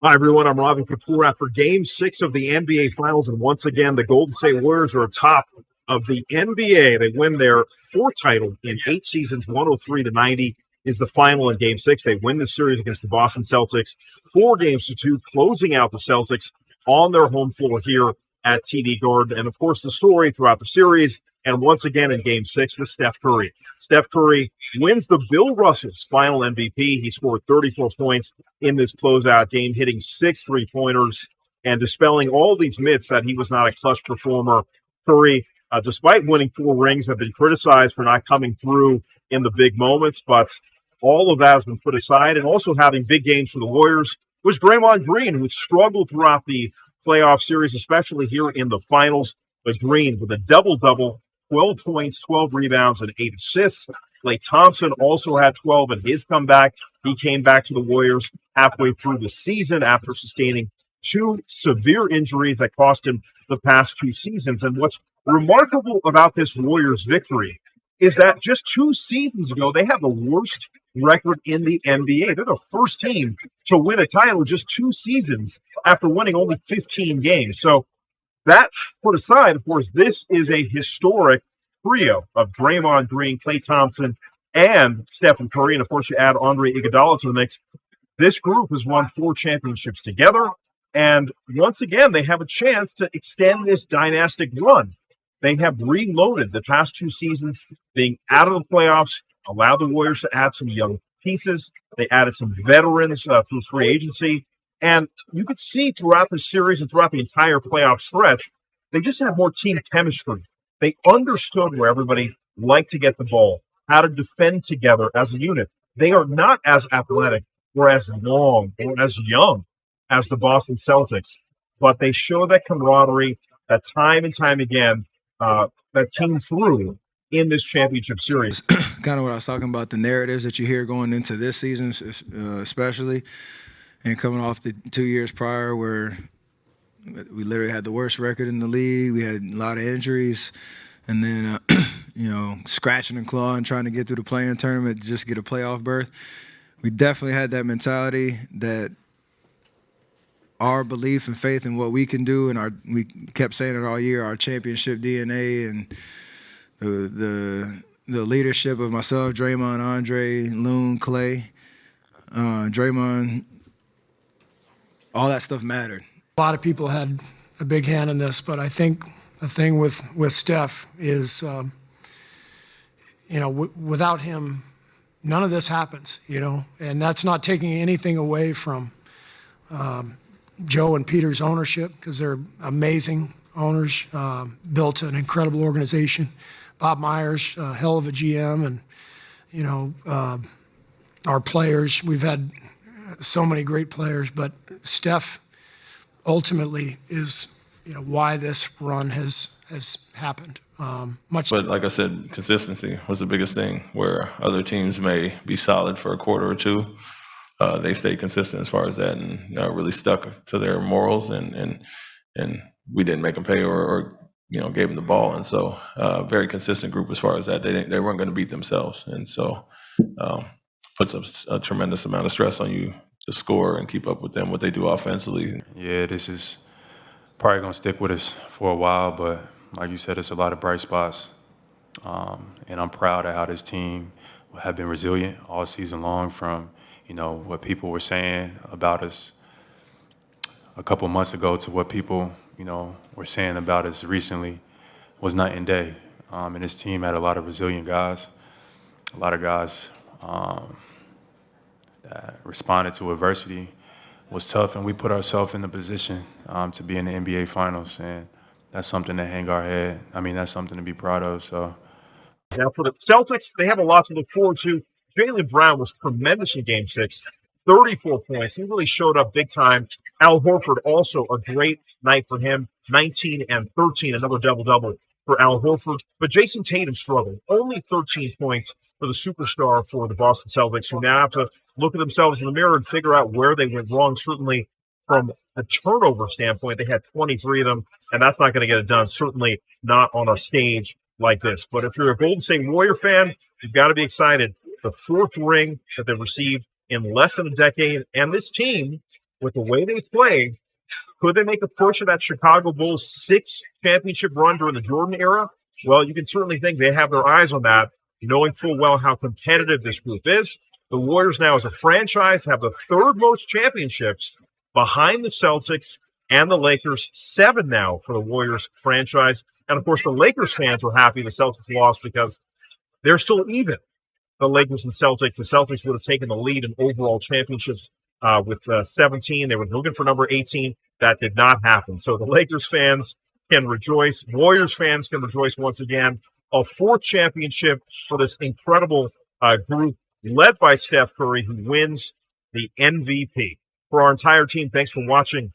Hi, everyone. I'm Robin Kapoor after Game 6 of the NBA Finals. And once again, the Golden State Warriors are atop of the NBA. They win their fourth title in 8 seasons. 103-90 is the final in Game 6. They win the series against the Boston Celtics 4-2, closing out the Celtics on their home floor here at TD Garden. And, of course, the story throughout the series and once again in Game 6 was Steph Curry. Steph Curry wins the Bill Russell's final MVP. He scored 34 points in this closeout game, hitting 6 3-pointers and dispelling all these myths that he was not a clutch performer. Curry, despite winning 4 rings, have been criticized for not coming through in the big moments, but all of that has been put aside. And also having big games for the Warriors was Draymond Green, who struggled throughout the playoff series, especially here in the finals. But Green with a double-double, 12 points, 12 rebounds, and 8 assists. Klay Thompson also had 12 in his comeback. He came back to the Warriors halfway through the season after sustaining 2 severe injuries that cost him the past 2 seasons. And what's remarkable about this Warriors victory is that just 2 seasons ago, they had the worst record in the NBA. They're the first team to win a title just 2 seasons after winning only 15 games. So that put aside, of course, this is a historic trio of Draymond Green, Klay Thompson, and Stephen Curry. And, of course, you add Andre Iguodala to the mix. This group has won 4 championships together. And once again, they have a chance to extend this dynastic run. They have reloaded the past 2 seasons, being out of the playoffs, allowed the Warriors to add some young pieces. They added some veterans through free agency. And you could see throughout the series and throughout the entire playoff stretch, they just had more team chemistry. They understood where everybody liked to get the ball, how to defend together as a unit. They are not as athletic or as long or as young as the Boston Celtics, but they show that camaraderie that time and time again that came through in this championship series. Kind of what I was talking about, the narratives that you hear going into this season, especially, and coming off the 2 years prior where we literally had the worst record in the league. We had a lot of injuries. And then, scratching and clawing, trying to get through the play-in tournament to just get a playoff berth. We definitely had that mentality that our belief and faith in what we can do, and we kept saying it all year, our championship DNA and the leadership of myself, Draymond, Andre, Loon, Klay, Draymond, all that stuff mattered. A lot of people had a big hand in this, but I think the thing with Steph is, without him, none of this happens, and that's not taking anything away from Joe and Peter's ownership, because they're amazing owners, built an incredible organization. Bob Myers, a hell of a GM, and, our players, we've had so many great players, but Steph ultimately is, why this run has happened. But like I said, consistency was the biggest thing. Where other teams may be solid for a quarter or two, they stayed consistent as far as that, and really stuck to their morals, and we didn't make them pay or gave them the ball. And so, very consistent group as far as that. They weren't going to beat themselves, and so puts a tremendous amount of stress on you to score and keep up with them, what they do offensively. Yeah, this is probably going to stick with us for a while, but like you said, it's a lot of bright spots. And I'm proud of how this team have been resilient all season long, from, what people were saying about us a couple months ago to what people, were saying about us recently was night and day. And this team had a lot of resilient guys, a lot of guys that responded to adversity. Was tough, and we put ourselves in the position to be in the NBA Finals, and that's something to hang our head. I mean, that's something to be proud of. So, now for the Celtics, they have a lot to look forward to. Jaylen Brown was tremendous in Game 6, 34 points. He really showed up big time. Al Horford, also a great night for him, 19 and 13, another double-double for Al Horford. But Jason Tatum struggled, only 13 points for the superstar for the Boston Celtics, who now have to look at themselves in the mirror and figure out where they went wrong. Certainly from a turnover standpoint, they had 23 of them, and that's not going to get it done, certainly not on a stage like this. But if you're a Golden State Warrior fan, you've got to be excited. The 4th ring that they've received in less than a decade, and this team with the way they play, could they make a push of that Chicago Bulls 6 championship run during the Jordan era? Well, you can certainly think they have their eyes on that, knowing full well how competitive this group is. The Warriors now, as a franchise, have the third most championships behind the Celtics and the Lakers. 7 now for the Warriors franchise. And, of course, the Lakers fans were happy the Celtics lost because they're still even, the Lakers and Celtics. The Celtics would have taken the lead in overall championships with 17. They were looking for number 18. That did not happen. So the Lakers fans can rejoice. Warriors fans can rejoice once again. A 4th championship for this incredible group led by Steph Curry, who wins the MVP. For our entire team, thanks for watching